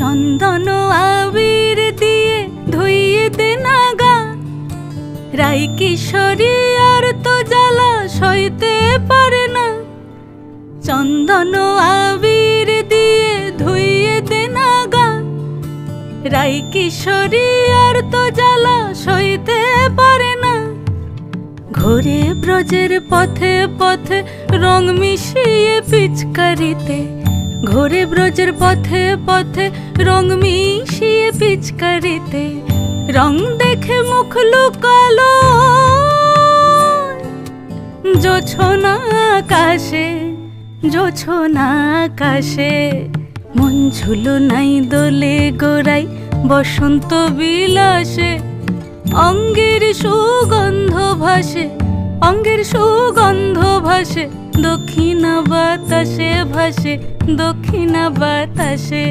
চন্দন আবির দিয়ে ধুইয়ে দে না গা, রাই কিশোরী আর তো জ্বালা সইতে পারে না। চন্দন আবির দিয়ে ধুইয়ে দে না গা, রাই কিশোরী আর তো জ্বালা সইতে পারে না। ঘোরে ব্রজের পথে পথে রং মিশিয়ে পিচকারিতে, ঘোরে ব্রজের পথে পথে রং মিশিয়ে পিচকারিতে, রং দেখে মুখ লুকালো জোছনা আকাশে, জোছনা আকাশে। মন ঝুলো নাই দোলে গোড়াই বসন্ত বিলাসে, অঙ্গের সুগন্ধ ভাসে, অঙ্গের সুগন্ধ ভাসে, দক্ষিণা বাতাসে ভাসে, দক্ষিণা বাতাসে।